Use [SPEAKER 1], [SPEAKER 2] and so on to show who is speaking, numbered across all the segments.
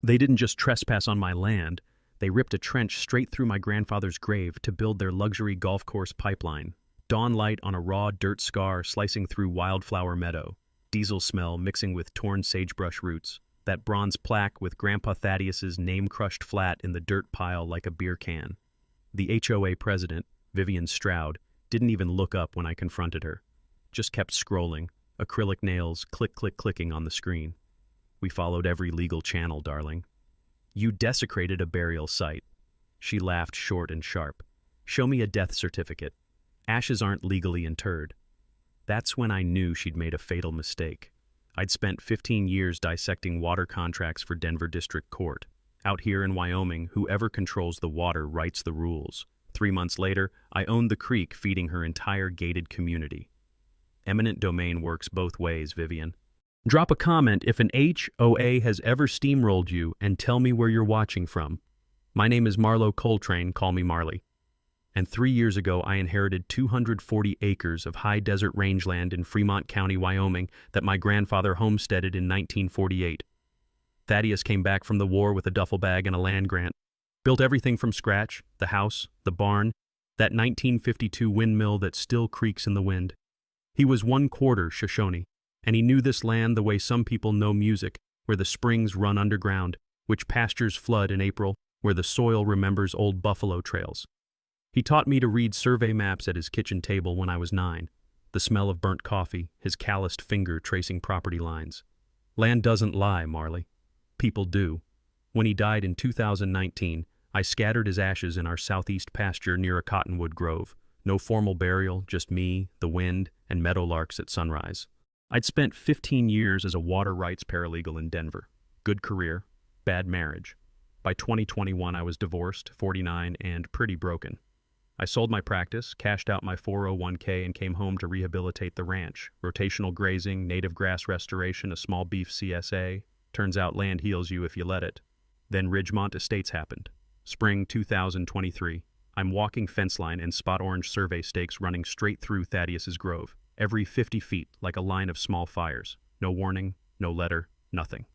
[SPEAKER 1] They didn't just trespass on my land, they ripped a trench straight through my grandfather's grave to build their luxury golf course pipeline. Dawn light on a raw dirt scar slicing through wildflower meadow, diesel smell mixing with torn sagebrush roots, that bronze plaque with Grandpa Thaddeus's name crushed flat in the dirt pile like a beer can. The HOA president, Vivian Stroud, didn't even look up when I confronted her. Just kept scrolling, acrylic nails clicking on the screen. We followed every legal channel, darling. You desecrated a burial site. She laughed short and sharp. Show me a death certificate. Ashes aren't legally interred. That's when I knew she'd made a fatal mistake. I'd spent 15 years dissecting water contracts for Denver District Court. Out here in Wyoming, whoever controls the water writes the rules. 3 months later, I owned the creek feeding her entire gated community. Eminent domain works both ways, Vivian. Drop a comment if an HOA has ever steamrolled you and tell me where you're watching from. My name is Marlo Coltrane, call me Marley. And 3 years ago I inherited 240 acres of high desert rangeland in Fremont County, Wyoming that my grandfather homesteaded in 1948. Thaddeus came back from the war with a duffel bag and a land grant. Built everything from scratch, the house, the barn, that 1952 windmill that still creaks in the wind. He was 1/4 Shoshone, and he knew this land the way some people know music, where the springs run underground, which pastures flood in April, where the soil remembers old buffalo trails. He taught me to read survey maps at his kitchen table when I was 9, the smell of burnt coffee, his calloused finger tracing property lines. Land doesn't lie, Marley. People do. When he died in 2019, I scattered his ashes in our southeast pasture near a cottonwood grove. No formal burial, just me, the wind, and meadowlarks at sunrise. I'd spent 15 years as a water rights paralegal in Denver. Good career, bad marriage. By 2021 I was divorced, 49, and pretty broken. I sold my practice, cashed out my 401k, and came home to rehabilitate the ranch. Rotational grazing, native grass restoration, a small beef CSA. Turns out land heals you if you let it. Then Ridgemont Estates happened. Spring 2023. I'm walking fence line and spot orange survey stakes running straight through Thaddeus's grove. Every 50 feet, like a line of small fires. No warning, no letter, nothing.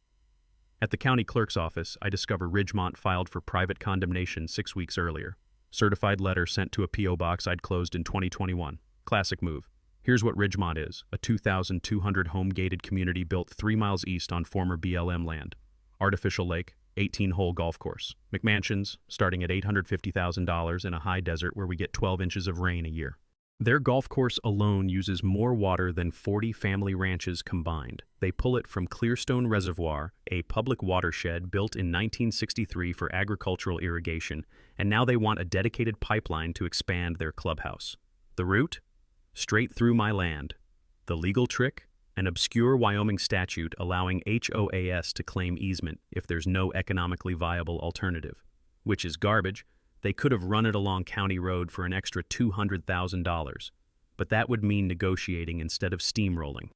[SPEAKER 1] At the county clerk's office, I discover Ridgemont filed for private condemnation 6 weeks earlier. Certified letter sent to a P.O. box I'd closed in 2021. Classic move. Here's what Ridgemont is, a 2,200 home gated community built 3 miles east on former BLM land. Artificial lake, 18-hole golf course. McMansions, starting at $850,000 in a high desert where we get 12 inches of rain a year. Their golf course alone uses more water than 40 family ranches combined. They pull it from Clearstone Reservoir, a public watershed built in 1963 for agricultural irrigation, and now they want a dedicated pipeline to expand their clubhouse. The route? Straight through my land. The legal trick? An obscure Wyoming statute allowing HOAs to claim easement if there's no economically viable alternative. Which is garbage. They could have run it along County Road for an extra $200,000, but that would mean negotiating instead of steamrolling.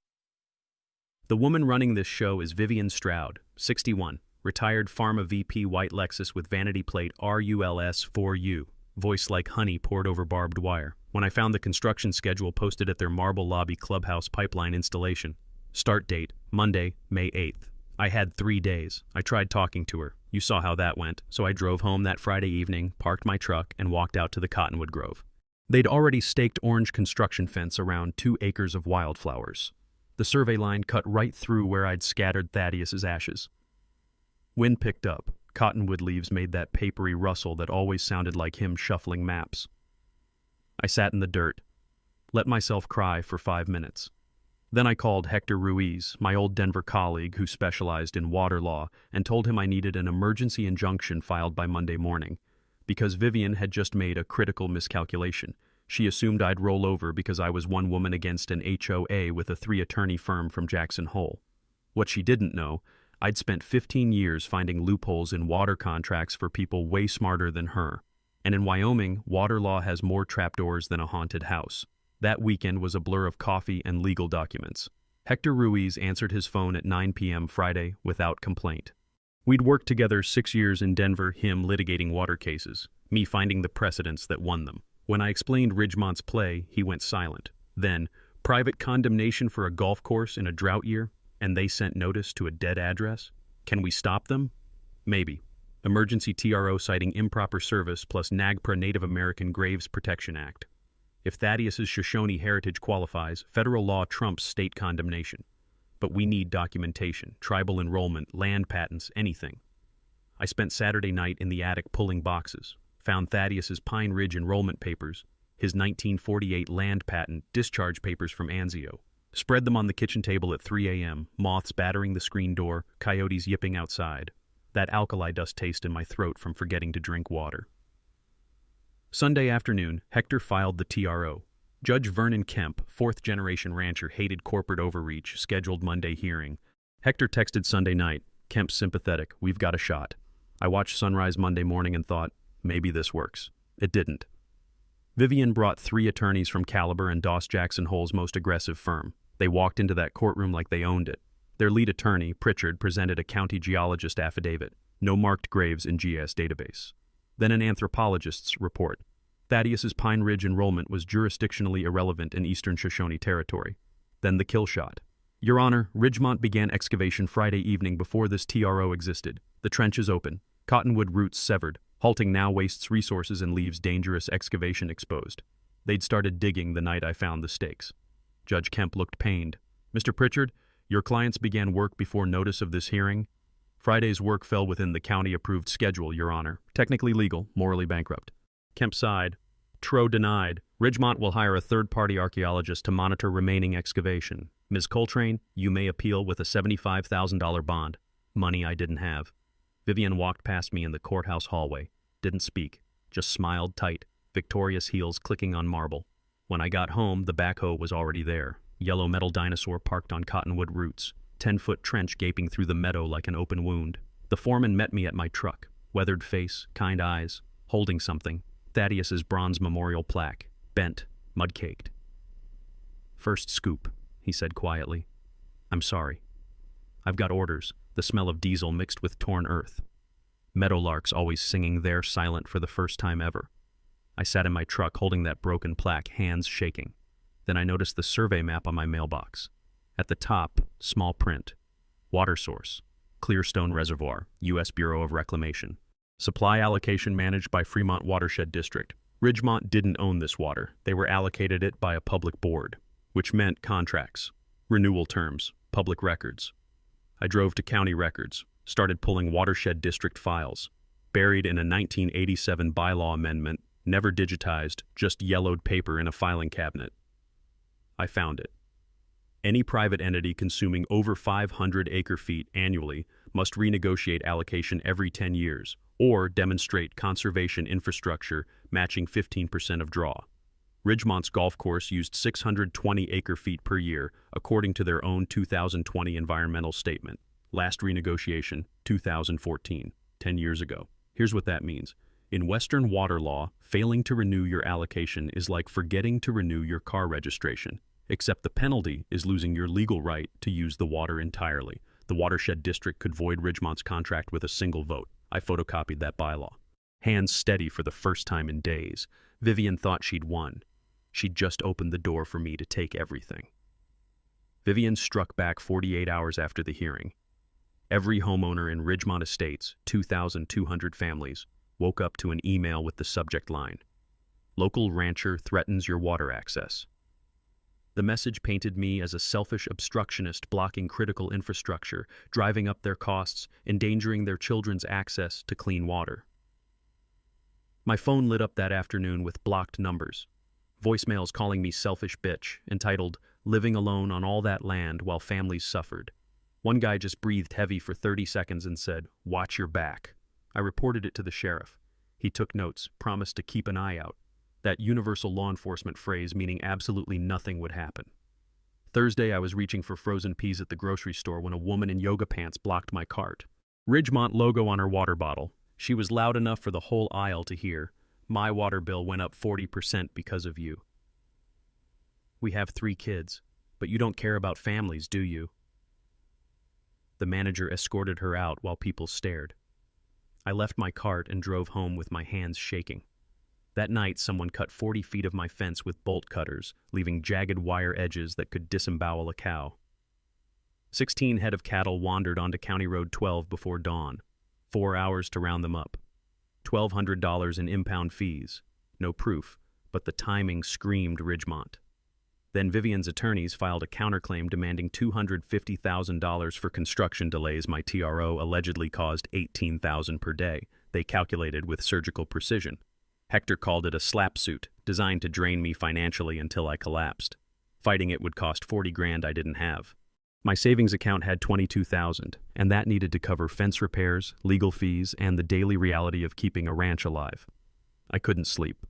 [SPEAKER 1] The woman running this show is Vivian Stroud, 61, retired Pharma VP white Lexus with vanity plate RULS4U, voice like honey poured over barbed wire. When I found the construction schedule posted at their Marble Lobby Clubhouse pipeline installation. Start date, Monday, May 8th. I had 3 days. I tried talking to her. You saw how that went, so I drove home that Friday evening, parked my truck, and walked out to the Cottonwood Grove. They'd already staked orange construction fence around 2 acres of wildflowers. The survey line cut right through where I'd scattered Thaddeus's ashes. Wind picked up. Cottonwood leaves made that papery rustle that always sounded like him shuffling maps. I sat in the dirt, let myself cry for 5 minutes. Then I called Hector Ruiz, my old Denver colleague who specialized in water law, and told him I needed an emergency injunction filed by Monday morning, because Vivian had just made a critical miscalculation. She assumed I'd roll over because I was one woman against an HOA with a 3-attorney firm from Jackson Hole. What she didn't know, I'd spent 15 years finding loopholes in water contracts for people way smarter than her. And in Wyoming, water law has more trapdoors than a haunted house. That weekend was a blur of coffee and legal documents. Hector Ruiz answered his phone at 9 p.m. Friday without complaint. We'd worked together 6 years in Denver, him litigating water cases, me finding the precedents that won them. When I explained Ridgemont's play, he went silent. Then, private condemnation for a golf course in a drought year, and they sent notice to a dead address? Can we stop them? Maybe. Emergency TRO citing improper service plus NAGPRA Native American Graves Protection Act. If Thaddeus's Shoshone heritage qualifies, federal law trumps state condemnation. But we need documentation, tribal enrollment, land patents, anything. I spent Saturday night in the attic pulling boxes, found Thaddeus's Pine Ridge enrollment papers, his 1948 land patent, discharge papers from Anzio. Spread them on the kitchen table at 3 a.m., moths battering the screen door, coyotes yipping outside. That alkali dust taste in my throat from forgetting to drink water. Sunday afternoon, Hector filed the TRO. Judge Vernon Kemp, fourth-generation rancher, hated corporate overreach, scheduled Monday hearing. Hector texted Sunday night, "Kemp's sympathetic, we've got a shot." I watched sunrise Monday morning and thought, maybe this works. It didn't. Vivian brought 3 attorneys from Caliber and Doss Jackson Hole's most aggressive firm. They walked into that courtroom like they owned it. Their lead attorney, Pritchard, presented a county geologist affidavit. No marked graves in GIS database. Then an anthropologist's report. Thaddeus's Pine Ridge enrollment was jurisdictionally irrelevant in eastern Shoshone territory. Then the kill shot. Your Honor, Ridgemont began excavation Friday evening before this TRO existed. The trench is open. Cottonwood roots severed. Halting now wastes resources and leaves dangerous excavation exposed. They'd started digging the night I found the stakes. Judge Kemp looked pained. Mr. Pritchard, your clients began work before notice of this hearing. Friday's work fell within the county-approved schedule, Your Honor. Technically legal, morally bankrupt. Kemp sighed. TRO denied. Ridgemont will hire a third-party archaeologist to monitor remaining excavation. Ms. Coltrane, you may appeal with a $75,000 bond. Money I didn't have. Vivian walked past me in the courthouse hallway. Didn't speak. Just smiled tight, victorious heels clicking on marble. When I got home, the backhoe was already there. Yellow metal dinosaur parked on cottonwood roots. 10-foot trench gaping through the meadow like an open wound. The foreman met me at my truck. Weathered face, kind eyes, holding something. Thaddeus's bronze memorial plaque. Bent, mud-caked. First scoop, he said quietly. I'm sorry. I've got orders. The smell of diesel mixed with torn earth. Meadowlarks always singing there silent for the first time ever. I sat in my truck holding that broken plaque, hands shaking. Then I noticed the survey map on my mailbox. At the top, small print. Water source. Clearstone Reservoir, U.S. Bureau of Reclamation. Supply allocation managed by Fremont Watershed District. Ridgemont didn't own this water. They were allocated it by a public board, which meant contracts, renewal terms, public records. I drove to county records, started pulling Watershed District files, buried in a 1987 bylaw amendment, never digitized, just yellowed paper in a filing cabinet. I found it. Any private entity consuming over 500 acre-feet annually must renegotiate allocation every 10 years or demonstrate conservation infrastructure matching 15% of draw. Ridgemont's golf course used 620 acre-feet per year, according to their own 2020 environmental statement. Last renegotiation, 2014, 10 years ago. Here's what that means. In Western water law, failing to renew your allocation is like forgetting to renew your car registration, except the penalty is losing your legal right to use the water entirely. The Watershed District could void Ridgemont's contract with a single vote. I photocopied that bylaw. Hands steady for the first time in days. Vivian thought she'd won. She'd just opened the door for me to take everything. Vivian struck back 48 hours after the hearing. Every homeowner in Ridgemont Estates, 2,200 families, woke up to an email with the subject line, "Local rancher threatens your water access." The message painted me as a selfish obstructionist blocking critical infrastructure, driving up their costs, endangering their children's access to clean water. My phone lit up that afternoon with blocked numbers. Voicemails calling me selfish bitch, entitled, "Living alone on all that land while families suffered." One guy just breathed heavy for 30 seconds and said, "Watch your back." I reported it to the sheriff. He took notes, promised to keep an eye out. That universal law enforcement phrase meaning absolutely nothing would happen. Thursday, I was reaching for frozen peas at the grocery store when a woman in yoga pants blocked my cart. Ridgemont logo on her water bottle. She was loud enough for the whole aisle to hear. My water bill went up 40% because of you. We have 3 kids, but you don't care about families, do you? The manager escorted her out while people stared. I left my cart and drove home with my hands shaking. That night, someone cut 40 feet of my fence with bolt cutters, leaving jagged wire edges that could disembowel a cow. 16 head of cattle wandered onto County Road 12 before dawn. 4 hours to round them up. $1,200 in impound fees. No proof, but the timing screamed Ridgemont. Then Vivian's attorneys filed a counterclaim demanding $250,000 for construction delays my TRO allegedly caused $18,000 per day, they calculated with surgical precision. Hector called it a slap suit, designed to drain me financially until I collapsed. Fighting it would cost $40,000 I didn't have. My savings account had $22,000, and that needed to cover fence repairs, legal fees, and the daily reality of keeping a ranch alive. I couldn't sleep.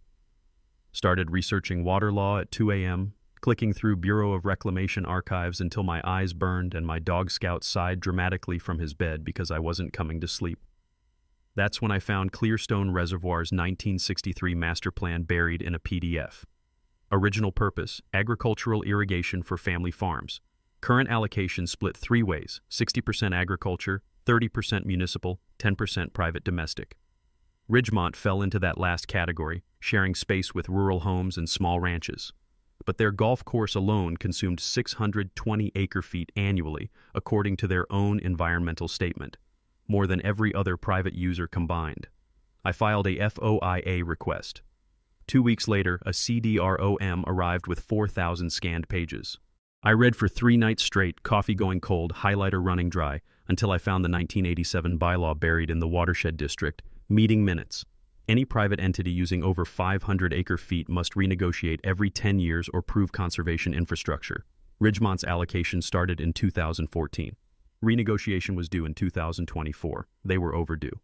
[SPEAKER 1] Started researching water law at 2 a.m., clicking through Bureau of Reclamation archives until my eyes burned and my dog scout sighed dramatically from his bed because I wasn't coming to sleep. That's when I found Clearstone Reservoir's 1963 master plan buried in a PDF. Original purpose, agricultural irrigation for family farms. Current allocation split 3 ways, 60% agriculture, 30% municipal, 10% private domestic. Ridgemont fell into that last category, sharing space with rural homes and small ranches. But their golf course alone consumed 620 acre-feet annually, according to their own environmental statement, more than every other private user combined. I filed a FOIA request. 2 weeks later, a CDROM arrived with 4,000 scanned pages. I read for 3 nights straight, coffee going cold, highlighter running dry, until I found the 1987 bylaw buried in the watershed district. Meeting minutes. Any private entity using over 500 acre-feet must renegotiate every 10 years or prove conservation infrastructure. Ridgemont's allocation started in 2014. Renegotiation was due in 2024. They were overdue.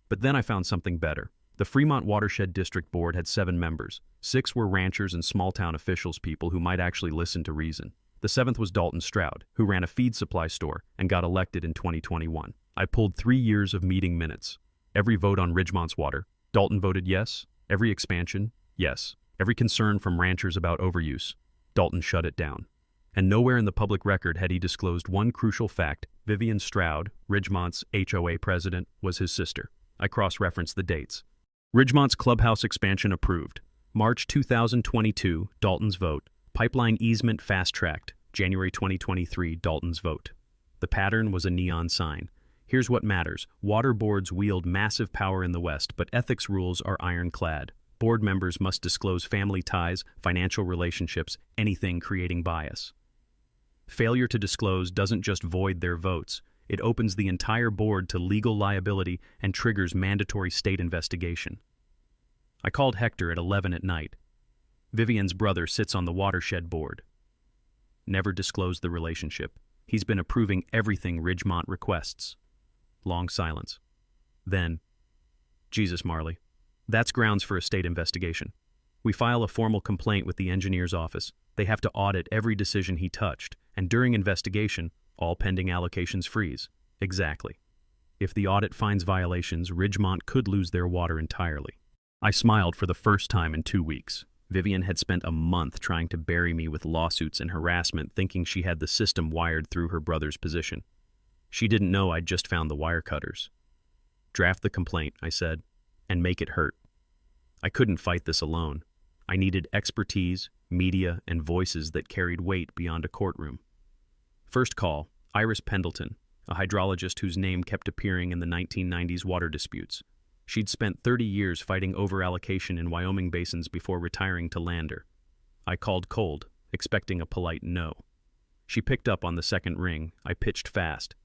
[SPEAKER 1] But then I found something better. The Fremont Watershed District Board had 7 members. 6 were ranchers and small-town officials, people who might actually listen to reason. The 7th was Dalton Stroud, who ran a feed supply store and got elected in 2021. I pulled 3 years of meeting minutes. Every vote on Ridgemont's water, Dalton voted yes. Every expansion, yes. Every concern from ranchers about overuse, Dalton shut it down. And nowhere in the public record had he disclosed one crucial fact: Vivian Stroud, Ridgemont's HOA president, was his sister. I cross-referenced the dates. Ridgemont's clubhouse expansion approved. March 2022, Dalton's vote. Pipeline easement fast-tracked. January 2023, Dalton's vote. The pattern was a neon sign. Here's what matters. Water boards wield massive power in the West, but ethics rules are ironclad. Board members must disclose family ties, financial relationships, anything creating bias. Failure to disclose doesn't just void their votes, it opens the entire board to legal liability and triggers mandatory state investigation. I called Hector at 11 at night. Vivian's brother sits on the watershed board. Never disclosed the relationship. He's been approving everything Ridgemont requests. Long silence. Then, Jesus, Marley. That's grounds for a state investigation. We file a formal complaint with the engineer's office. They have to audit every decision he touched, and during investigation, all pending allocations freeze. Exactly. If the audit finds violations, Ridgemont could lose their water entirely. I smiled for the first time in 2 weeks. Vivian had spent a month trying to bury me with lawsuits and harassment, thinking she had the system wired through her brother's position. She didn't know I'd just found the wire cutters. Draft the complaint, I said, and make it hurt. I couldn't fight this alone. I needed expertise, media, and voices that carried weight beyond a courtroom. First call, Iris Pendleton, a hydrologist whose name kept appearing in the 1990s water disputes. She'd spent 30 years fighting over-allocation in Wyoming basins before retiring to Lander. I called cold, expecting a polite no. She picked up on the second ring. I pitched fast.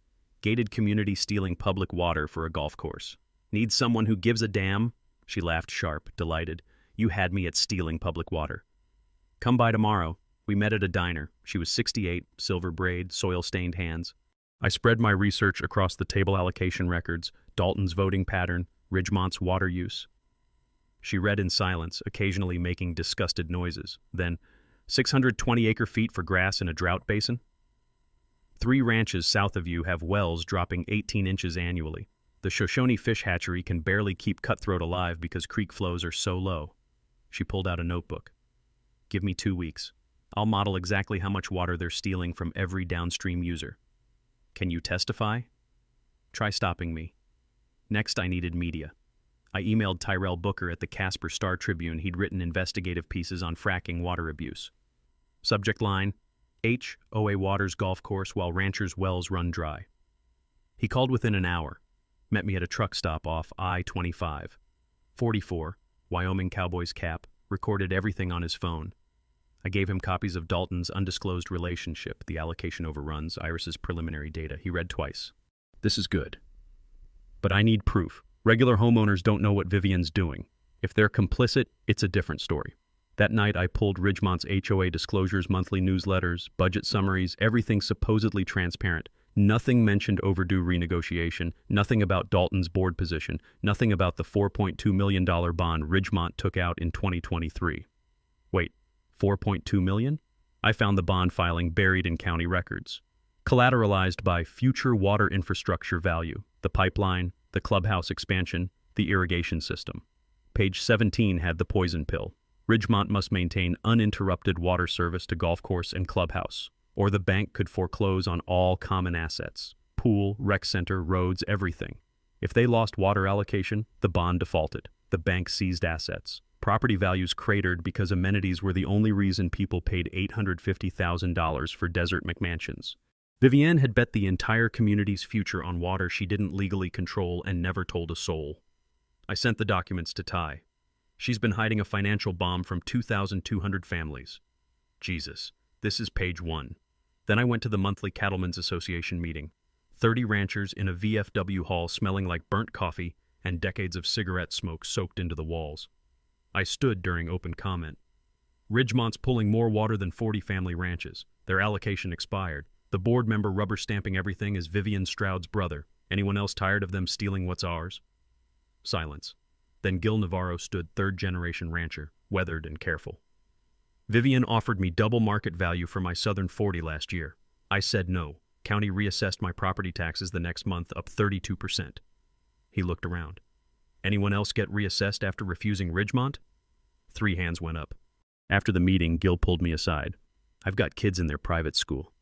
[SPEAKER 1] Gated community stealing public water for a golf course. Need someone who gives a damn? She laughed sharp, delighted. You had me at stealing public water. Come by tomorrow. We met at a diner. She was 68, silver braid, soil-stained hands. I spread my research across the table allocation records, Dalton's voting pattern, Ridgemont's water use. She read in silence, occasionally making disgusted noises. Then, 620 acre-feet for grass in a drought basin? 3 ranches south of you have wells dropping 18 inches annually. The Shoshone fish hatchery can barely keep cutthroat alive because creek flows are so low. She pulled out a notebook. Give me 2 weeks. I'll model exactly how much water they're stealing from every downstream user. Can you testify? Try stopping me. Next, I needed media. I emailed Tyrell Booker at the Casper Star-Tribune. He'd written investigative pieces on fracking water abuse. Subject line, HOA waters golf course while ranchers' wells run dry. He called within an hour. Met me at a truck stop off I-25. 44, Wyoming Cowboys cap, recorded everything on his phone. I gave him copies of Dalton's undisclosed relationship, the allocation overruns, Iris's preliminary data. He read twice. This is good. But I need proof. Regular homeowners don't know what Vivian's doing. If they're complicit, it's a different story. That night, I pulled Ridgemont's HOA disclosures, monthly newsletters, budget summaries, everything supposedly transparent. Nothing mentioned overdue renegotiation, nothing about Dalton's board position, nothing about the $4.2 million bond Ridgemont took out in 2023. Wait, $4.2 million? I found the bond filing buried in county records. Collateralized by future water infrastructure value, the pipeline, the clubhouse expansion, the irrigation system. Page 17 had the poison pill. Ridgemont must maintain uninterrupted water service to golf course and clubhouse, or the bank could foreclose on all common assets, pool, rec center, roads, everything. If they lost water allocation, the bond defaulted. The bank seized assets. Property values cratered because amenities were the only reason people paid $850,000 for desert McMansions. Vivienne had bet the entire community's future on water she didn't legally control and never told a soul. I sent the documents to Ty. She's been hiding a financial bomb from 2,200 families. Jesus, this is page 1. Then I went to the monthly Cattlemen's Association meeting. 30 ranchers in a VFW hall smelling like burnt coffee and decades of cigarette smoke soaked into the walls. I stood during open comment. Ridgemont's pulling more water than 40 family ranches. Their allocation expired. The board member rubber stamping everything is Vivian Stroud's brother. Anyone else tired of them stealing what's ours? Silence. Then Gil Navarro stood, third-generation rancher, weathered and careful. Vivian offered me double market value for my Southern 40 last year. I said no. County reassessed my property taxes the next month, up 32%. He looked around. Anyone else get reassessed after refusing Ridgemont? 3 hands went up. After the meeting, Gil pulled me aside. I've got kids in their private school.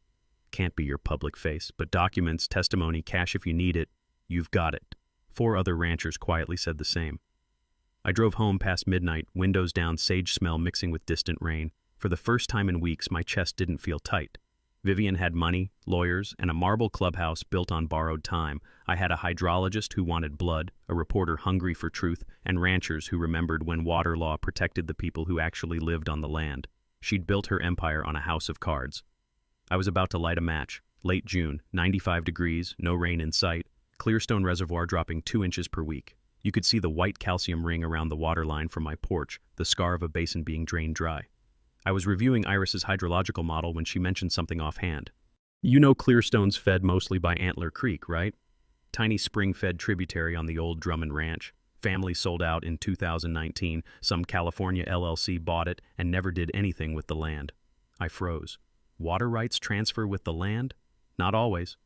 [SPEAKER 1] Can't be your public face, but documents, testimony, cash if you need it, you've got it. 4 other ranchers quietly said the same. I drove home past midnight, windows down, sage smell mixing with distant rain. For the first time in weeks, my chest didn't feel tight. Vivian had money, lawyers, and a marble clubhouse built on borrowed time. I had a hydrologist who wanted blood, a reporter hungry for truth, and ranchers who remembered when water law protected the people who actually lived on the land. She'd built her empire on a house of cards. I was about to light a match. Late June, 95 degrees, no rain in sight, Clearstone Reservoir dropping 2 inches per week. You could see the white calcium ring around the water line from my porch, the scar of a basin being drained dry. I was reviewing Iris's hydrological model when she mentioned something offhand. You know Clearstone's fed mostly by Antler Creek, right? Tiny spring-fed tributary on the old Drummond Ranch. Family sold out in 2019. Some California LLC bought it and never did anything with the land. I froze. Water rights transfer with the land? Not always.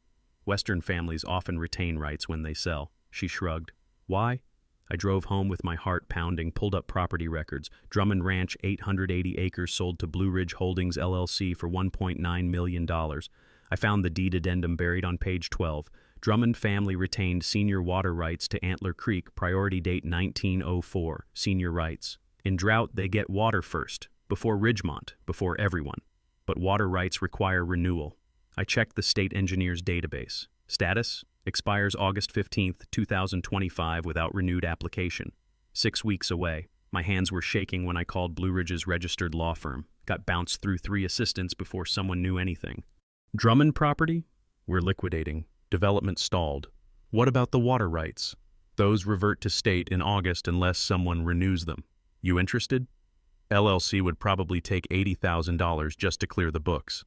[SPEAKER 1] Western families often retain rights when they sell. She shrugged. Why? I drove home with my heart pounding, pulled up property records. Drummond Ranch, 880 acres, sold to Blue Ridge Holdings, LLC for $1.9 million. I found the deed addendum buried on page 12. Drummond family retained senior water rights to Antler Creek, priority date 1904, senior rights. In drought, they get water first, before Ridgemont, before everyone. But water rights require renewal. I checked the state engineer's database. Status? Expires August 15, 2025 without renewed application. 6 weeks away. My hands were shaking when I called Blue Ridge's registered law firm. Got bounced through 3 assistants before someone knew anything. Drummond property? We're liquidating. Development stalled. What about the water rights? Those revert to state in August unless someone renews them. You interested? LLC would probably take $80,000 just to clear the books.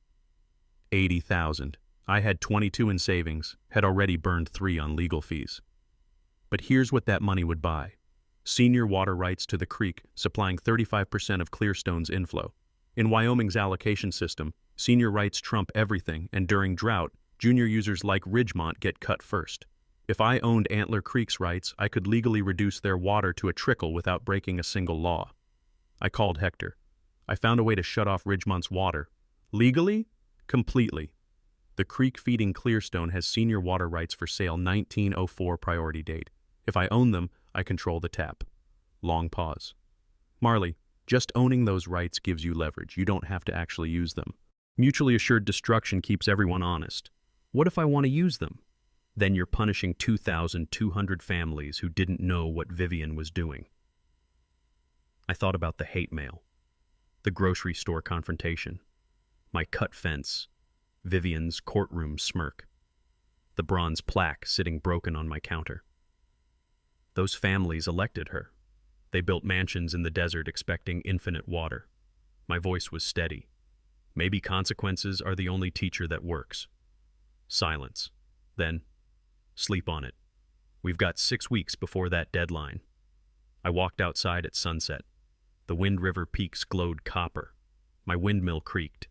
[SPEAKER 1] $80,000. I had 22 in savings, had already burned 3 on legal fees. But here's what that money would buy. Senior water rights to the creek, supplying 35% of Clearstone's inflow. In Wyoming's allocation system, senior rights trump everything, and during drought, junior users like Ridgemont get cut first. If I owned Antler Creek's rights, I could legally reduce their water to a trickle without breaking a single law. I called Hector. I found a way to shut off Ridgemont's water. Legally? Completely. The creek feeding Clearstone has senior water rights for sale 1904 priority date. If I own them, I control the tap. Long pause. Marley, just owning those rights gives you leverage. You don't have to actually use them. Mutually assured destruction keeps everyone honest. What if I want to use them? Then you're punishing 2,200 families who didn't know what Vivian was doing. I thought about the hate mail, the grocery store confrontation, my cut fence, Vivian's courtroom smirk, the bronze plaque sitting broken on my counter. Those families elected her. They built mansions in the desert expecting infinite water. My voice was steady. Maybe consequences are the only teacher that works. Silence. Then, sleep on it. We've got 6 weeks before that deadline. I walked outside at sunset. The Wind River peaks glowed copper. My windmill creaked.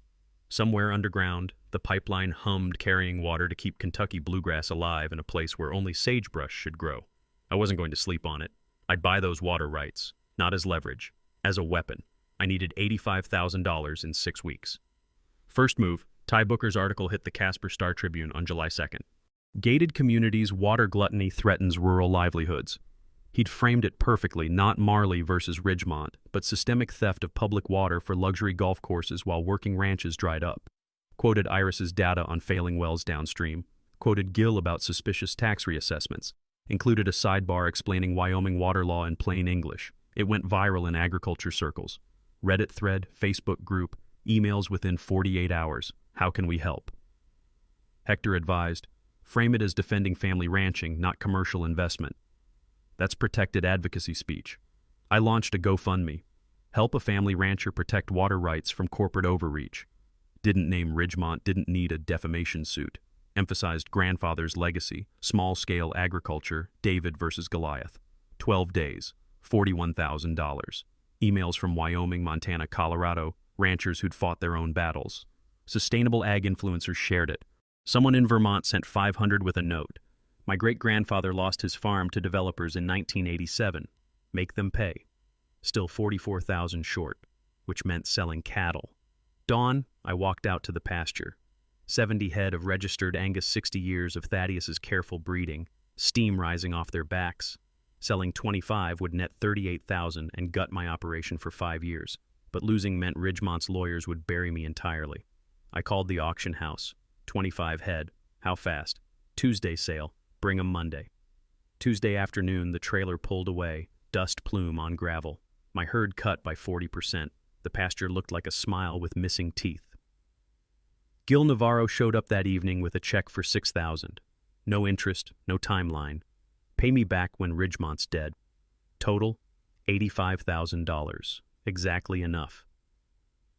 [SPEAKER 1] Somewhere underground, the pipeline hummed, carrying water to keep Kentucky bluegrass alive in a place where only sagebrush should grow. I wasn't going to sleep on it. I'd buy those water rights, not as leverage, as a weapon. I needed $85,000 in 6 weeks. First move, Ty Booker's article hit the Casper Star-Tribune on July 2nd. Gated communities' water gluttony threatens rural livelihoods. He'd framed it perfectly, not Marley versus Ridgemont, but systemic theft of public water for luxury golf courses while working ranches dried up. Quoted Iris's data on failing wells downstream. Quoted Gill about suspicious tax reassessments. Included a sidebar explaining Wyoming water law in plain English. It went viral in agriculture circles. Reddit thread, Facebook group, emails within 48 hours. How can we help? Hector advised, frame it as defending family ranching, not commercial investment. That's protected advocacy speech. I launched a GoFundMe. Help a family rancher protect water rights from corporate overreach. Didn't name Ridgemont, didn't need a defamation suit. Emphasized grandfather's legacy, small-scale agriculture, David versus Goliath. 12 days, $41,000. Emails from Wyoming, Montana, Colorado, ranchers who'd fought their own battles. Sustainable ag influencers shared it. Someone in Vermont sent 500 with a note. My great-grandfather lost his farm to developers in 1987. Make them pay. Still 44,000 short, which meant selling cattle. Dawn, I walked out to the pasture. 70 head of registered Angus, 60 years of Thaddeus's careful breeding, steam rising off their backs. Selling 25 would net 38,000 and gut my operation for 5 years, but losing meant Ridgemont's lawyers would bury me entirely. I called the auction house. 25 head. How fast? Tuesday sale. Bring 'em Monday. Tuesday afternoon, the trailer pulled away, dust plume on gravel. My herd cut by 40%. The pasture looked like a smile with missing teeth. Gil Navarro showed up that evening with a check for $6,000. No interest, no timeline. Pay me back when Ridgemont's dead. Total, $85,000. Exactly enough.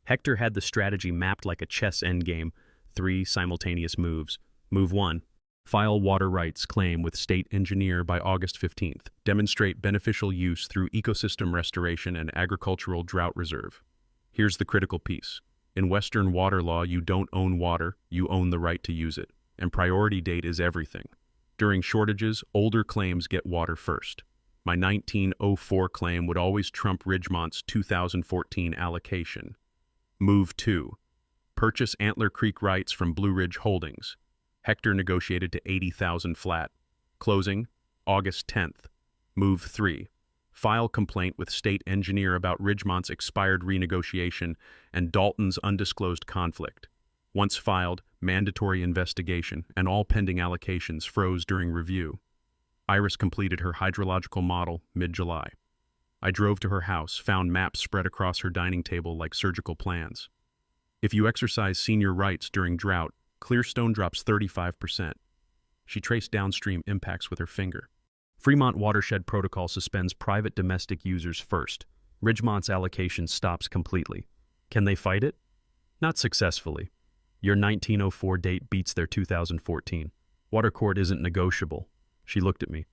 [SPEAKER 1] Hector had the strategy mapped like a chess endgame, 3 simultaneous moves. Move 1. File water rights claim with state engineer by August 15th. Demonstrate beneficial use through ecosystem restoration and agricultural drought reserve. Here's the critical piece. In Western water law, you don't own water, you own the right to use it. And priority date is everything. During shortages, older claims get water first. My 1904 claim would always trump Ridgemont's 2014 allocation. Move 2. Purchase Antler Creek rights from Blue Ridge Holdings. Hector negotiated to 80,000 flat. Closing, August 10th. Move 3. File complaint with state engineer about Ridgemont's expired renegotiation and Dalton's undisclosed conflict. Once filed, mandatory investigation, and all pending allocations froze during review. Iris completed her hydrological model mid-July. I drove to her house, found maps spread across her dining table like surgical plans. If you exercise senior rights during drought, Clearstone drops 35%. She traced downstream impacts with her finger. Fremont Watershed Protocol suspends private domestic users first. Ridgemont's allocation stops completely. Can they fight it? Not successfully. Your 1904 date beats their 2014. Water court isn't negotiable. She looked at me.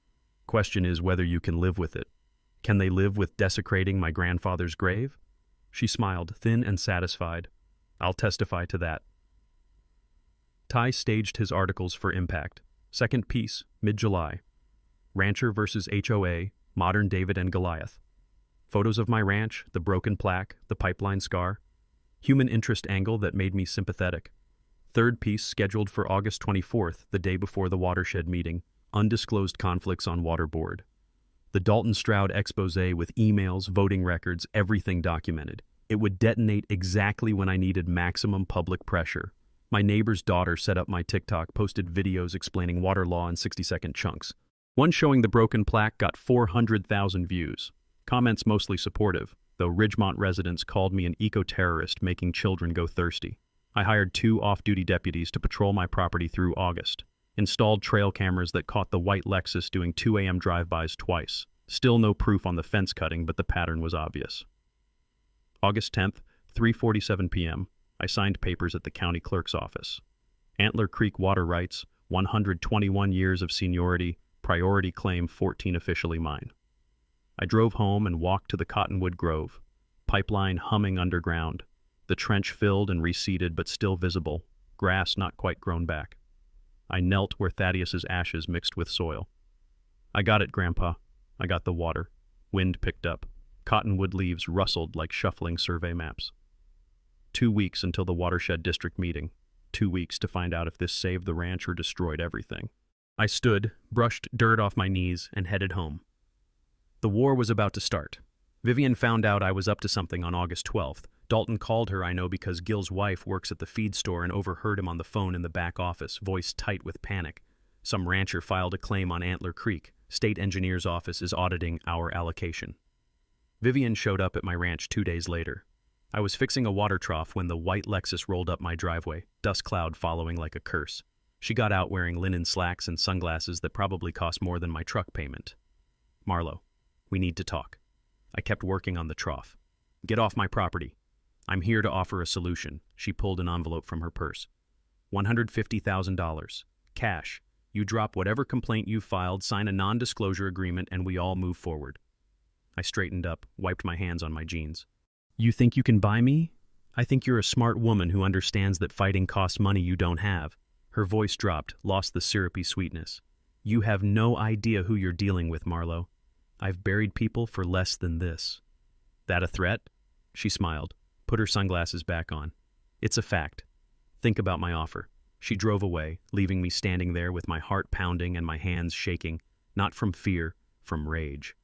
[SPEAKER 1] Question is whether you can live with it. Can they live with desecrating my grandfather's grave? She smiled, thin and satisfied. I'll testify to that. Ty staged his articles for impact. Second piece, mid-July. Rancher versus HOA, modern David and Goliath. Photos of my ranch, the broken plaque, the pipeline scar. Human interest angle that made me sympathetic. Third piece scheduled for August 24th, the day before the watershed meeting. Undisclosed conflicts on water board. The Dalton Stroud expose with emails, voting records, everything documented. It would detonate exactly when I needed maximum public pressure. My neighbor's daughter set up my TikTok, posted videos explaining water law in 60-second chunks. One showing the broken plaque got 400,000 views. Comments mostly supportive, though Ridgemont residents called me an eco-terrorist making children go thirsty. I hired 2 off-duty deputies to patrol my property through August. Installed trail cameras that caught the white Lexus doing 2 a.m. drive-bys twice. Still no proof on the fence cutting, but the pattern was obvious. August 10th, 3:47 p.m., I signed papers at the county clerk's office. Antler Creek water rights, 121 years of seniority, priority claim 14 officially mine. I drove home and walked to the Cottonwood Grove, pipeline humming underground, the trench filled and reseeded but still visible, grass not quite grown back. I knelt where Thaddeus's ashes mixed with soil. I got it, Grandpa. I got the water. Wind picked up. Cottonwood leaves rustled like shuffling survey maps. 2 weeks until the watershed district meeting. 2 weeks to find out if this saved the ranch or destroyed everything. I stood, brushed dirt off my knees, and headed home. The war was about to start. Vivian found out I was up to something on August 12th. Dalton called her, I know, because Gil's wife works at the feed store, and overheard him on the phone in the back office, voice tight with panic. Some rancher filed a claim on Antler Creek. State engineer's office is auditing our allocation. Vivian showed up at my ranch 2 days later. I was fixing a water trough when the white Lexus rolled up my driveway, dust cloud following like a curse. She got out wearing linen slacks and sunglasses that probably cost more than my truck payment. Marlo, we need to talk. I kept working on the trough. Get off my property. I'm here to offer a solution. She pulled an envelope from her purse. $150,000. Cash. You drop whatever complaint you filed, sign a non-disclosure agreement, and we all move forward. I straightened up, wiped my hands on my jeans. You think you can buy me? I think you're a smart woman who understands that fighting costs money you don't have. Her voice dropped, lost the syrupy sweetness. You have no idea who you're dealing with, Marlo. I've buried people for less than this. That a threat? She smiled, put her sunglasses back on. It's a fact. Think about my offer. She drove away, leaving me standing there with my heart pounding and my hands shaking, not from fear, from rage.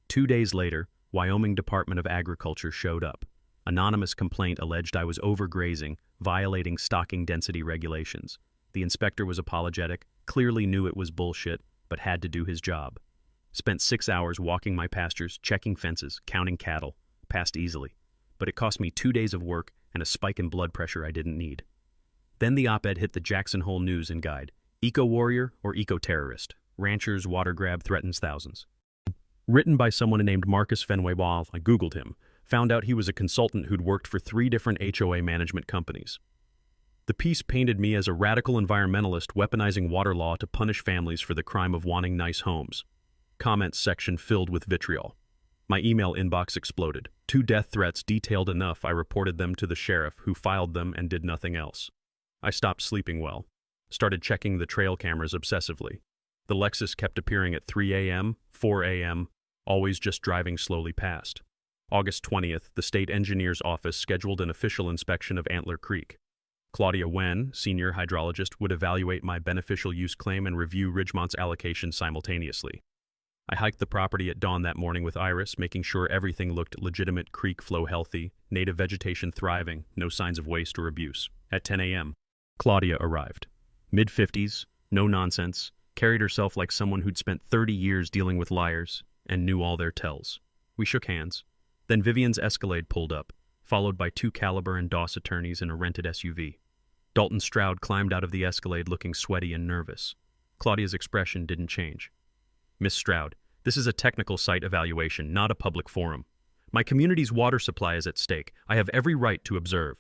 [SPEAKER 1] 2 days later, Wyoming Department of Agriculture showed up. Anonymous complaint alleged I was overgrazing, violating stocking density regulations. The inspector was apologetic, clearly knew it was bullshit, but had to do his job. Spent 6 hours walking my pastures, checking fences, counting cattle. Passed easily. But it cost me 2 days of work and a spike in blood pressure I didn't need. Then the op-ed hit the Jackson Hole News and Guide. Eco-warrior or eco-terrorist? Rancher's water grab threatens thousands. Written by someone named Marcus Fenway Ball. I Googled him. Found out he was a consultant who'd worked for 3 different HOA management companies. The piece painted me as a radical environmentalist weaponizing water law to punish families for the crime of wanting nice homes. Comments section filled with vitriol. My email inbox exploded. 2 death threats detailed enough I reported them to the sheriff, who filed them and did nothing else. I stopped sleeping well. Started checking the trail cameras obsessively. The Lexus kept appearing at 3 a.m., 4 a.m., always just driving slowly past. August 20th, the state engineer's office scheduled an official inspection of Antler Creek. Claudia Wen, senior hydrologist, would evaluate my beneficial use claim and review Ridgemont's allocation simultaneously. I hiked the property at dawn that morning with Iris, making sure everything looked legitimate, creek flow healthy, native vegetation thriving, no signs of waste or abuse. At 10 a.m., Claudia arrived. Mid-50s, no nonsense, carried herself like someone who'd spent 30 years dealing with liars and knew all their tells. We shook hands. Then Vivian's Escalade pulled up, followed by 2 Caliber and Doss attorneys in a rented SUV. Dalton Stroud climbed out of the Escalade looking sweaty and nervous. Claudia's expression didn't change. Miss Stroud, this is a technical site evaluation, not a public forum. My community's water supply is at stake. I have every right to observe.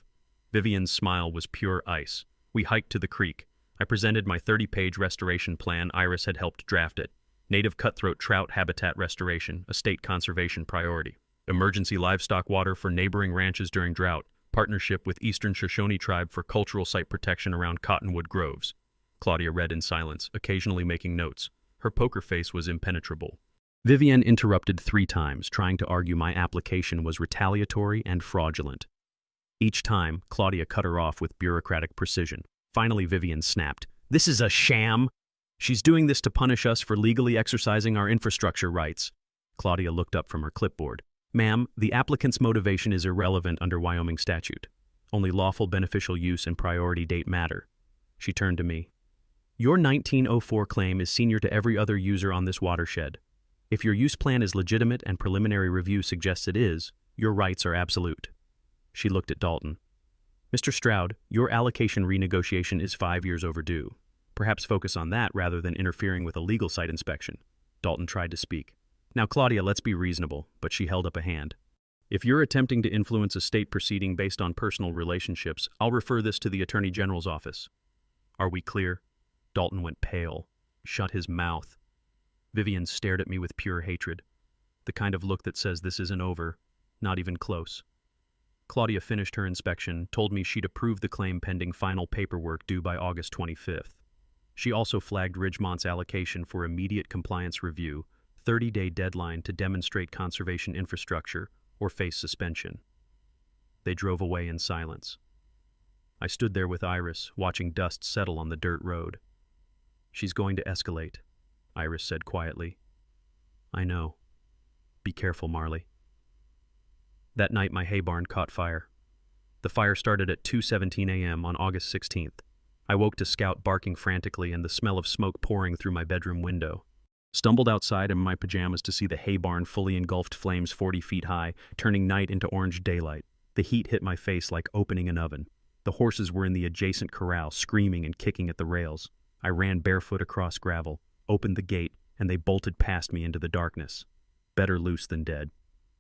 [SPEAKER 1] Vivian's smile was pure ice. We hiked to the creek. I presented my 30-page restoration plan. Iris had helped draft it. Native cutthroat trout habitat restoration, a state conservation priority. Emergency livestock water for neighboring ranches during drought. Partnership with Eastern Shoshone Tribe for cultural site protection around Cottonwood Groves. Claudia read in silence, occasionally making notes. Her poker face was impenetrable. Vivian interrupted 3 times, trying to argue my application was retaliatory and fraudulent. Each time, Claudia cut her off with bureaucratic precision. Finally, Vivian snapped. This is a sham! She's doing this to punish us for legally exercising our infrastructure rights. Claudia looked up from her clipboard. Ma'am, the applicant's motivation is irrelevant under Wyoming statute. Only lawful beneficial use and priority date matter. She turned to me. Your 1904 claim is senior to every other user on this watershed. If your use plan is legitimate and preliminary review suggests it is, your rights are absolute. She looked at Dalton. Mr. Stroud, your allocation renegotiation is 5 years overdue. Perhaps focus on that rather than interfering with a legal site inspection. Dalton tried to speak. Now, Claudia, let's be reasonable, but she held up a hand. If you're attempting to influence a state proceeding based on personal relationships, I'll refer this to the Attorney General's office. Are we clear? Dalton went pale, shut his mouth. Vivian stared at me with pure hatred, the kind of look that says this isn't over, not even close. Claudia finished her inspection, told me she'd approved the claim pending final paperwork due by August 25th. She also flagged Ridgemont's allocation for immediate compliance review, 30-day deadline to demonstrate conservation infrastructure, or face suspension. They drove away in silence. I stood there with Iris, watching dust settle on the dirt road. She's going to escalate, Iris said quietly. I know. Be careful, Marley. That night my hay barn caught fire. The fire started at 2:17 a.m. on August 16th. I woke to Scout barking frantically and the smell of smoke pouring through my bedroom window. Stumbled outside in my pajamas to see the hay barn fully engulfed flames 40 feet high, turning night into orange daylight. The heat hit my face like opening an oven. The horses were in the adjacent corral, screaming and kicking at the rails. I ran barefoot across gravel, opened the gate, and they bolted past me into the darkness. Better loose than dead.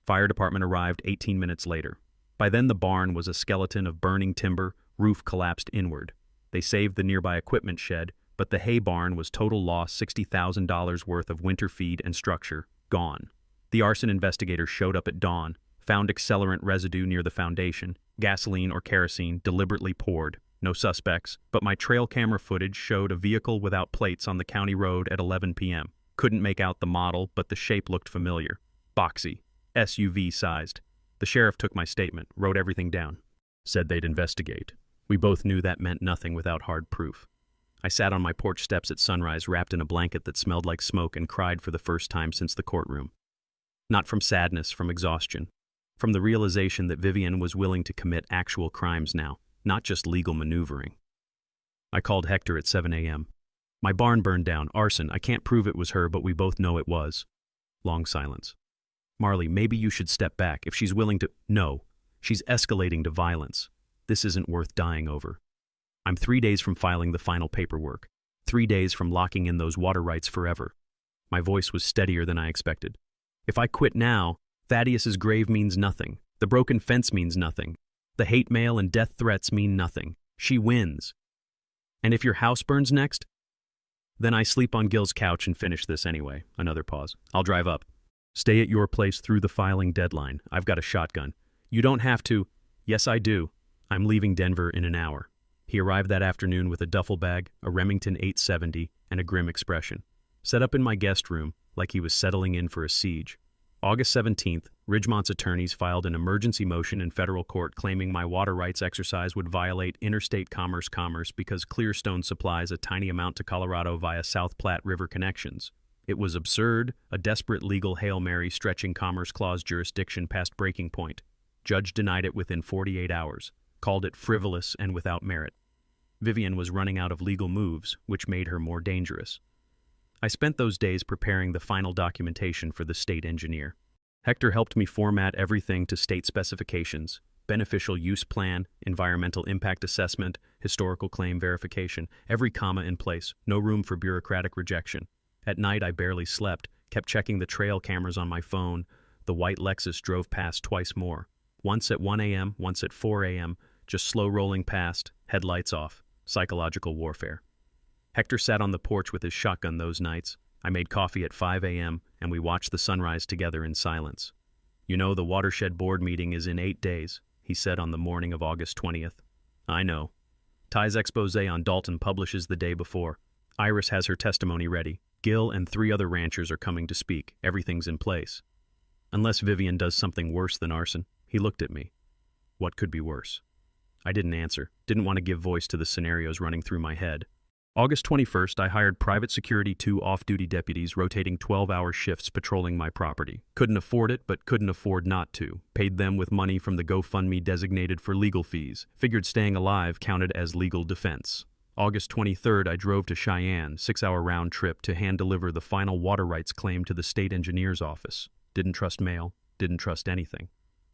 [SPEAKER 1] Fire department arrived 18 minutes later. By then the barn was a skeleton of burning timber, roof collapsed inward. They saved the nearby equipment shed, but the hay barn was total loss, $60,000 worth of winter feed and structure, gone. The arson investigators showed up at dawn, found accelerant residue near the foundation, gasoline or kerosene deliberately poured. No suspects, but my trail camera footage showed a vehicle without plates on the county road at 11 p.m. Couldn't make out the model, but the shape looked familiar. Boxy. SUV-sized. The sheriff took my statement, wrote everything down. Said they'd investigate. We both knew that meant nothing without hard proof. I sat on my porch steps at sunrise wrapped in a blanket that smelled like smoke and cried for the first time since the courtroom. Not from sadness, from exhaustion. From the realization that Vivian was willing to commit actual crimes now, not just legal maneuvering. I called Hector at 7 a.m. My barn burned down, arson. I can't prove it was her, but we both know it was. Long silence. Marley, maybe you should step back if she's willing to— No, she's escalating to violence. This isn't worth dying over. I'm 3 days from filing the final paperwork. 3 days from locking in those water rights forever. My voice was steadier than I expected. If I quit now, Thaddeus's grave means nothing. The broken fence means nothing. The hate mail and death threats mean nothing. She wins. And if your house burns next? Then I sleep on Gil's couch and finish this anyway. Another pause. I'll drive up. Stay at your place through the filing deadline. I've got a shotgun. You don't have to. Yes, I do. I'm leaving Denver in an hour. He arrived that afternoon with a duffel bag, a Remington 870, and a grim expression. Set up in my guest room, like he was settling in for a siege. August 17th, Ridgemont's attorneys filed an emergency motion in federal court claiming my water rights exercise would violate interstate commerce because Clearstone supplies a tiny amount to Colorado via South Platte River connections. It was absurd, a desperate legal Hail Mary stretching Commerce Clause jurisdiction past breaking point. Judge denied it within 48 hours, called it frivolous and without merit. Vivian was running out of legal moves, which made her more dangerous. I spent those days preparing the final documentation for the state engineer. Hector helped me format everything to state specifications: beneficial use plan, environmental impact assessment, historical claim verification, every comma in place, no room for bureaucratic rejection. At night I barely slept, kept checking the trail cameras on my phone. The white Lexus drove past twice more. Once at 1 a.m., once at 4 a.m., just slow rolling past, headlights off. Psychological warfare. Hector sat on the porch with his shotgun those nights. I made coffee at 5 a.m., and we watched the sunrise together in silence. You know, the watershed board meeting is in 8 days, he said on the morning of August 20th. I know. Ty's expose on Dalton publishes the day before. Iris has her testimony ready. Gil and 3 other ranchers are coming to speak. Everything's in place. Unless Vivian does something worse than arson. He looked at me. What could be worse? I didn't answer. Didn't want to give voice to the scenarios running through my head. August 21st, I hired private security 2 off-duty deputies rotating 12-hour shifts patrolling my property. Couldn't afford it, but couldn't afford not to. Paid them with money from the GoFundMe designated for legal fees. Figured staying alive counted as legal defense. August 23rd, I drove to Cheyenne, 6-hour round trip to hand-deliver the final water rights claim to the state engineer's office. Didn't trust mail, didn't trust anything.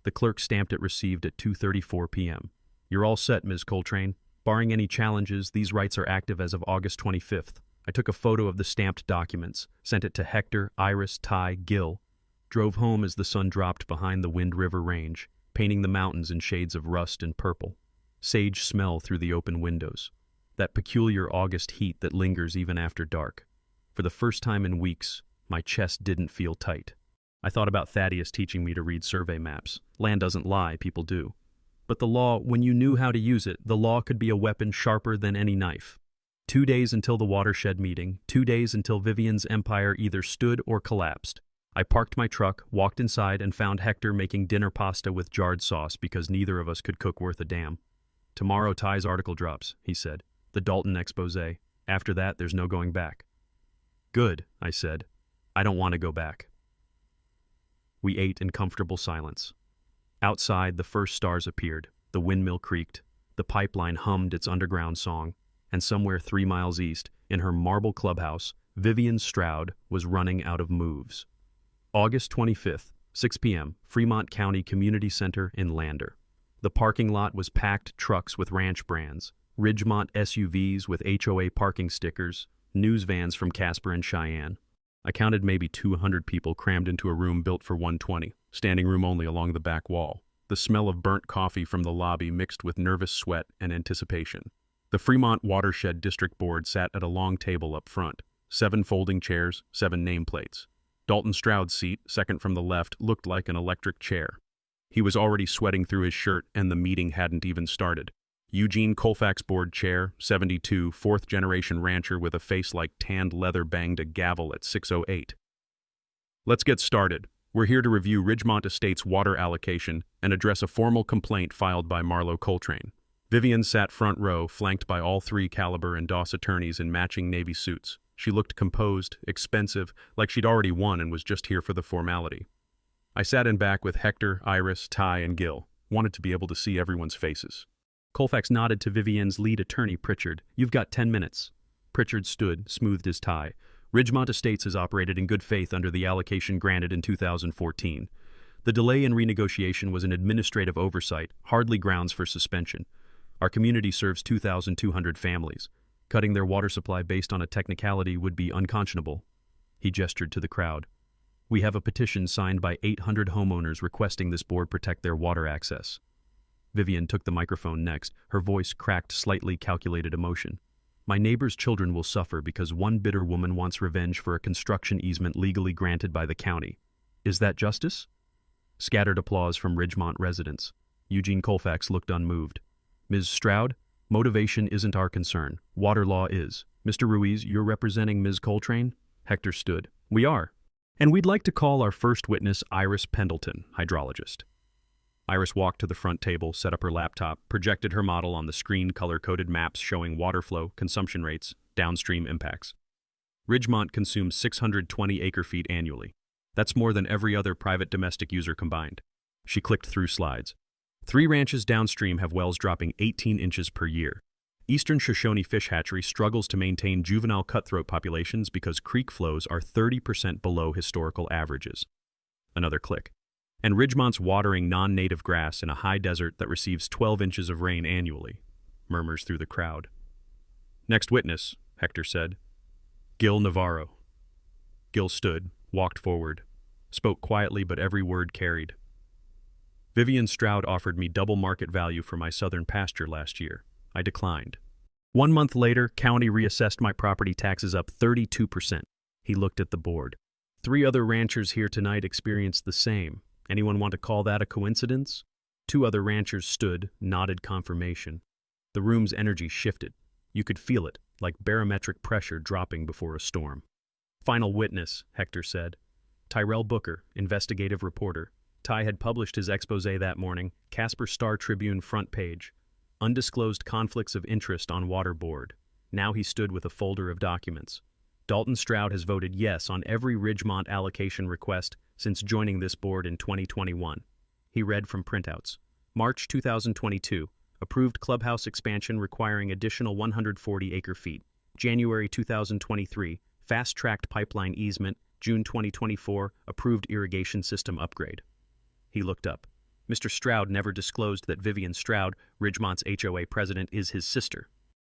[SPEAKER 1] The clerk stamped it received at 2:34 p.m. You're all set, Ms. Coltrane. Barring any challenges, these rights are active as of August 25th. I took a photo of the stamped documents, sent it to Hector, Iris, Ty, Gil. Drove home as the sun dropped behind the Wind River Range, painting the mountains in shades of rust and purple. Sage smell through the open windows. That peculiar August heat that lingers even after dark. For the first time in weeks, my chest didn't feel tight. I thought about Thaddeus teaching me to read survey maps. Land doesn't lie, people do. But the law, when you knew how to use it, the law could be a weapon sharper than any knife. 2 days until the watershed meeting, 2 days until Vivian's empire either stood or collapsed. I parked my truck, walked inside, and found Hector making dinner pasta with jarred sauce because neither of us could cook worth a damn. Tomorrow Ty's article drops, he said. The Dalton expose. After that, there's no going back. Good, I said. I don't want to go back. We ate in comfortable silence. Outside, the first stars appeared, the windmill creaked, the pipeline hummed its underground song, and somewhere 3 miles east, in her marble clubhouse, Vivian Stroud was running out of moves. August 25th, 6 p.m., Fremont County Community Center in Lander. The parking lot was packed trucks with ranch brands, Ridgemont SUVs with HOA parking stickers, news vans from Casper and Cheyenne. I counted maybe 200 people crammed into a room built for 120, standing room only along the back wall. The smell of burnt coffee from the lobby mixed with nervous sweat and anticipation. The Fremont Watershed District Board sat at a long table up front. 7 folding chairs, 7 nameplates. Dalton Stroud's seat, second from the left, looked like an electric chair. He was already sweating through his shirt and the meeting hadn't even started. Eugene Colfax board chair, 72, fourth-generation rancher with a face like tanned leather banged a gavel at 6:08. Let's get started. We're here to review Ridgemont Estates' water allocation and address a formal complaint filed by Marlo Coltrane. Vivian sat front row, flanked by all 3 Caliber and Doss attorneys in matching Navy suits. She looked composed, expensive, like she'd already won and was just here for the formality. I sat in back with Hector, Iris, Ty, and Gil. Wanted to be able to see everyone's faces. Colfax nodded to Vivian's lead attorney, Pritchard. You've got 10 minutes. Pritchard stood, smoothed his tie. Ridgemont Estates has operated in good faith under the allocation granted in 2014. The delay in renegotiation was an administrative oversight, hardly grounds for suspension. Our community serves 2,200 families. Cutting their water supply based on a technicality would be unconscionable. He gestured to the crowd. We have a petition signed by 800 homeowners requesting this board protect their water access. Vivian took the microphone next, her voice cracked slightly calculated emotion. My neighbor's children will suffer because one bitter woman wants revenge for a construction easement legally granted by the county. Is that justice? Scattered applause from Ridgemont residents. Eugene Colfax looked unmoved. Ms. Stroud, motivation isn't our concern. Water law is. Mr. Ruiz, you're representing Ms. Coltrane? Hector stood. We are. And we'd like to call our first witness Iris Pendleton, hydrologist. Iris walked to the front table, set up her laptop, projected her model on the screen, color-coded maps showing water flow, consumption rates, downstream impacts. Ridgemont consumes 620 acre-feet annually. That's more than every other private domestic user combined. She clicked through slides. 3 ranches downstream have wells dropping 18 inches per year. Eastern Shoshone Fish Hatchery struggles to maintain juvenile cutthroat populations because creek flows are 30% below historical averages. Another click. And Ridgemont's watering non-native grass in a high desert that receives 12 inches of rain annually. Murmurs through the crowd. Next witness, Hector said. Gil Navarro. Gil stood, walked forward, spoke quietly but every word carried. Vivian Stroud offered me double market value for my southern pasture last year. I declined. 1 month later, county reassessed my property taxes up 32%. He looked at the board. 3 other ranchers here tonight experienced the same. Anyone want to call that a coincidence? 2 other ranchers stood, nodded confirmation. The room's energy shifted. You could feel it, like barometric pressure dropping before a storm. Final witness, Hector said. Tyrell Booker, investigative reporter. Ty had published his expose that morning, Casper Star Tribune front page. Undisclosed conflicts of interest on water board. Now he stood with a folder of documents. Dalton Stroud has voted yes on every Ridgemont allocation request since joining this board in 2021. He read from printouts. March 2022, approved clubhouse expansion requiring additional 140 acre-feet. January 2023, fast-tracked pipeline easement. June 2024, approved irrigation system upgrade. He looked up. Mr. Stroud never disclosed that Vivian Stroud, Ridgemont's HOA president, is his sister.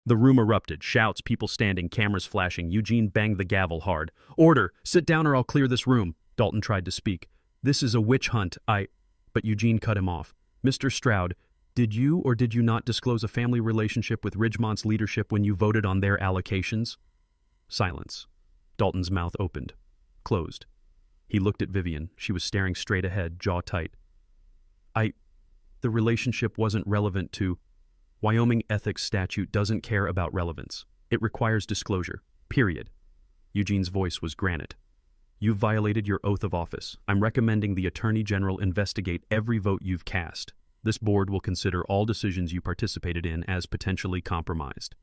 [SPEAKER 1] The room erupted, shouts, people standing, cameras flashing. Eugene banged the gavel hard. "Order! Sit down or I'll clear this room." Dalton tried to speak. "This is a witch hunt, But Eugene cut him off. "Mr. Stroud, did you or did you not disclose a family relationship with Ridgemont's leadership when you voted on their allocations?" Silence. Dalton's mouth opened. Closed. He looked at Vivian. She was staring straight ahead, jaw tight. The relationship wasn't relevant to... Wyoming ethics statute doesn't care about relevance. It requires disclosure. Period. Eugene's voice was granite. "You've violated your oath of office. I'm recommending the Attorney General investigate every vote you've cast. This board will consider all decisions you participated in as potentially compromised."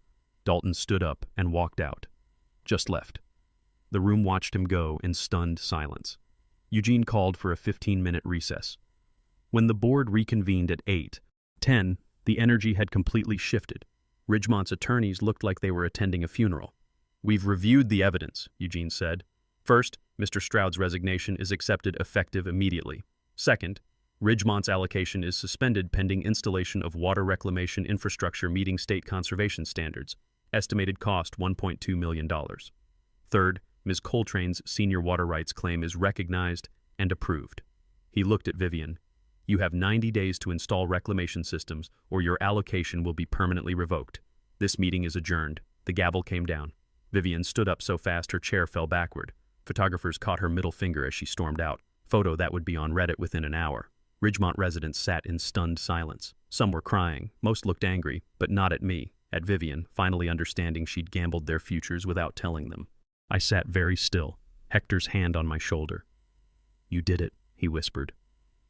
[SPEAKER 1] Dalton stood up and walked out. Just left. The room watched him go in stunned silence. Eugene called for a 15-minute recess. When the board reconvened at 8:10, the energy had completely shifted. Ridgemont's attorneys looked like they were attending a funeral. "We've reviewed the evidence," Eugene said. "First, Mr. Stroud's resignation is accepted effective immediately. Second, Ridgemont's allocation is suspended pending installation of water reclamation infrastructure meeting state conservation standards. Estimated cost $1.2 million. Third, Ms. Coltrane's senior water rights claim is recognized and approved." He looked at Vivian. "You have 90 days to install reclamation systems or your allocation will be permanently revoked. This meeting is adjourned." The gavel came down. Vivian stood up so fast her chair fell backward. Photographers caught her middle finger as she stormed out. Photo that would be on Reddit within an hour. Ridgemont residents sat in stunned silence. Some were crying. Most looked angry, but not at me, at Vivian, finally understanding she'd gambled their futures without telling them. I sat very still, Hector's hand on my shoulder. "You did it," he whispered.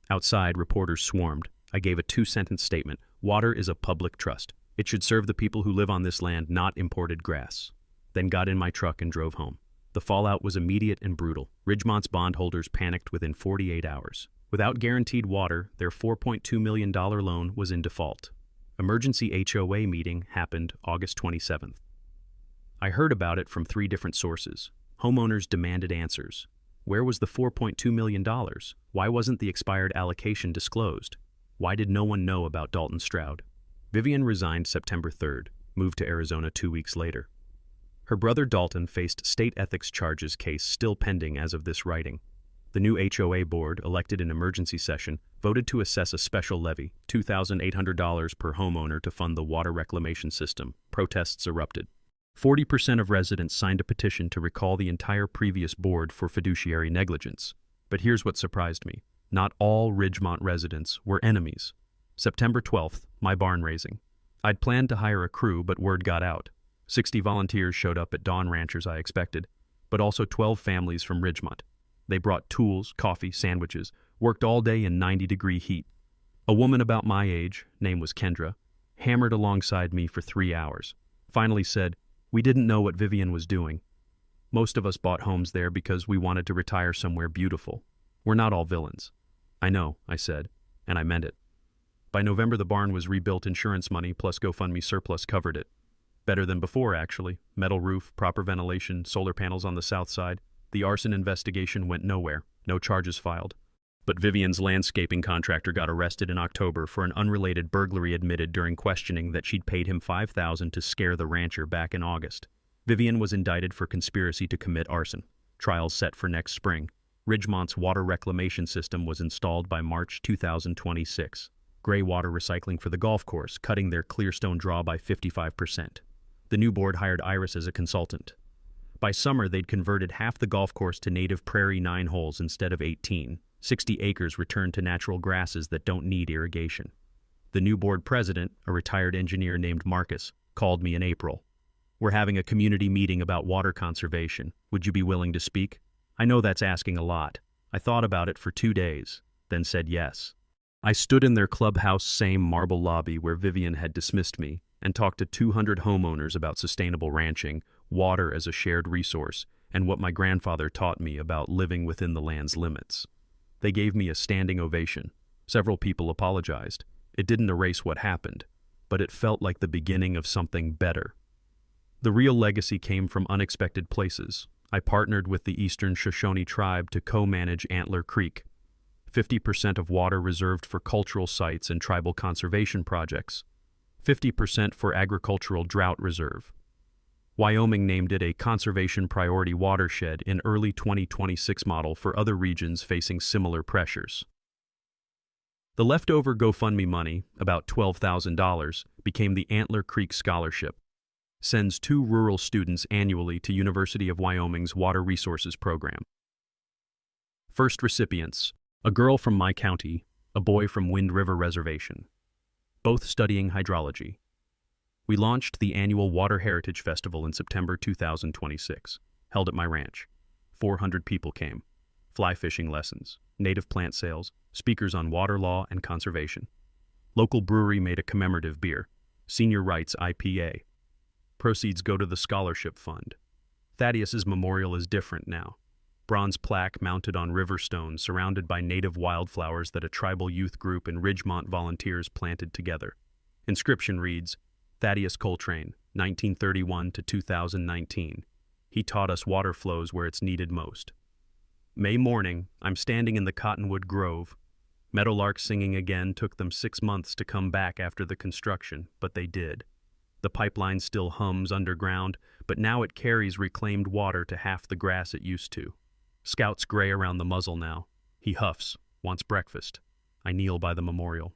[SPEAKER 1] Outside, reporters swarmed. I gave a 2-sentence statement. Water is a public trust. It should serve the people who live on this land, not imported grass. Then got in my truck and drove home. The fallout was immediate and brutal. Ridgemont's bondholders panicked within 48 hours. Without guaranteed water, their $4.2 million loan was in default. Emergency HOA meeting happened August 27th. I heard about it from 3 different sources. Homeowners demanded answers. Where was the $4.2 million? Why wasn't the expired allocation disclosed? Why did no one know about Dalton Stroud? Vivian resigned September 3rd, moved to Arizona 2 weeks later. Her brother Dalton faced state ethics charges, case still pending as of this writing. The new HOA board, elected in emergency session, voted to assess a special levy, $2,800 per homeowner to fund the water reclamation system. Protests erupted. 40% of residents signed a petition to recall the entire previous board for fiduciary negligence. But here's what surprised me. Not all Ridgemont residents were enemies. September 12th, my barn raising. I'd planned to hire a crew, but word got out. 60 volunteers showed up at Dawn Ranchers I expected, but also 12 families from Ridgemont. They brought tools, coffee, sandwiches, worked all day in 90-degree heat. A woman about my age, name was Kendra, hammered alongside me for 3 hours. Finally said, "We didn't know what Vivian was doing. Most of us bought homes there because we wanted to retire somewhere beautiful. We're not all villains." "I know," I said, and I meant it. By November, the barn was rebuilt. Insurance money plus GoFundMe surplus covered it. Better than before, actually. Metal roof, proper ventilation, solar panels on the south side. The arson investigation went nowhere. No charges filed. But Vivian's landscaping contractor got arrested in October for an unrelated burglary, admitted during questioning that she'd paid him $5,000 to scare the rancher back in August. Vivian was indicted for conspiracy to commit arson. Trials set for next spring. Ridgemont's water reclamation system was installed by March 2026. Gray water recycling for the golf course, cutting their Clearstone draw by 55%. The new board hired Iris as a consultant. By summer, they'd converted half the golf course to native prairie 9 holes instead of 18. 60 acres returned to natural grasses that don't need irrigation. The new board president, a retired engineer named Marcus, called me in April. "We're having a community meeting about water conservation. Would you be willing to speak?" I know that's asking a lot. I thought about it for 2 days, then said yes. I stood in their clubhouse, same marble lobby where Vivian had dismissed me, and talked to 200 homeowners about sustainable ranching, water as a shared resource, and what my grandfather taught me about living within the land's limits. They gave me a standing ovation. Several people apologized. It didn't erase what happened, but it felt like the beginning of something better. The real legacy came from unexpected places. I partnered with the Eastern Shoshone tribe to co-manage Antler Creek, 50% of water reserved for cultural sites and tribal conservation projects, 50% for agricultural drought reserve. Wyoming named it a Conservation Priority Watershed in early 2026 model for other regions facing similar pressures. The leftover GoFundMe money, about $12,000, became the Antler Creek Scholarship. Sends 2 rural students annually to University of Wyoming's Water Resources Program. First recipients, a girl from my county, a boy from Wind River Reservation, both studying hydrology. We launched the annual Water Heritage Festival in September 2026, held at my ranch. 400 people came. Fly fishing lessons, native plant sales, speakers on water law and conservation. Local brewery made a commemorative beer, Senior Rights IPA. Proceeds go to the scholarship fund. Thaddeus's memorial is different now. Bronze plaque mounted on river stones surrounded by native wildflowers that a tribal youth group and Ridgemont volunteers planted together. Inscription reads, Thaddeus Coltrane, 1931 to 2019. He taught us water flows where it's needed most. May morning, I'm standing in the Cottonwood Grove. Meadowlarks singing again took them 6 months to come back after the construction, but they did. The pipeline still hums underground, but now it carries reclaimed water to half the grass it used to. Scout's gray around the muzzle now. He huffs, wants breakfast. I kneel by the memorial.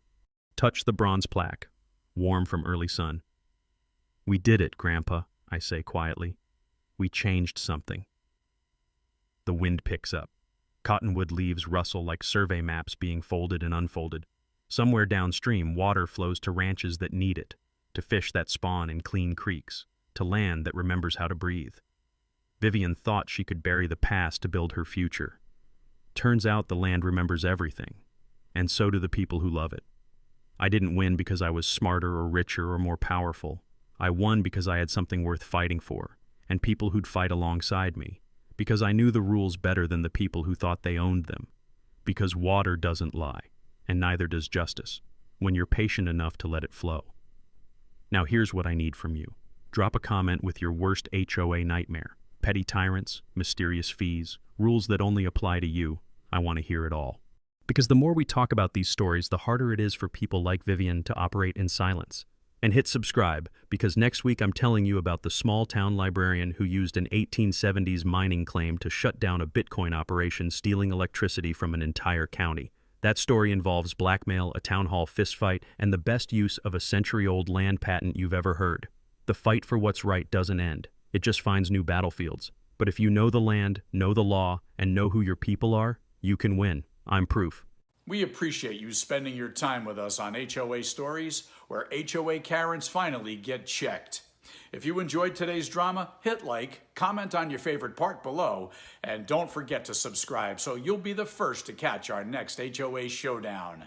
[SPEAKER 1] Touch the bronze plaque, warm from early sun. We did it, Grandpa, I say quietly. We changed something. The wind picks up. Cottonwood leaves rustle like survey maps being folded and unfolded. Somewhere downstream, water flows to ranches that need it, to fish that spawn in clean creeks, to land that remembers how to breathe. Vivian thought she could bury the past to build her future. Turns out the land remembers everything, and so do the people who love it. I didn't win because I was smarter or richer or more powerful. I won because I had something worth fighting for, and people who'd fight alongside me, because I knew the rules better than the people who thought they owned them, because water doesn't lie, and neither does justice, when you're patient enough to let it flow. Now here's what I need from you. Drop a comment with your worst HOA nightmare. Petty tyrants, mysterious fees, rules that only apply to you. I want to hear it all. Because the more we talk about these stories, the harder it is for people like Vivian to operate in silence. And hit subscribe, because next week I'm telling you about the small-town librarian who used an 1870s mining claim to shut down a Bitcoin operation, stealing electricity from an entire county. That story involves blackmail, a town hall fistfight, and the best use of a century-old land patent you've ever heard. The fight for what's right doesn't end. It just finds new battlefields. But if you know the land, know the law, and know who your people are, you can win. I'm proof.
[SPEAKER 2] We appreciate you spending your time with us on HOA Stories, where HOA Karens finally get checked. If you enjoyed today's drama, hit like, comment on your favorite part below, and don't forget to subscribe so you'll be the first to catch our next HOA Showdown.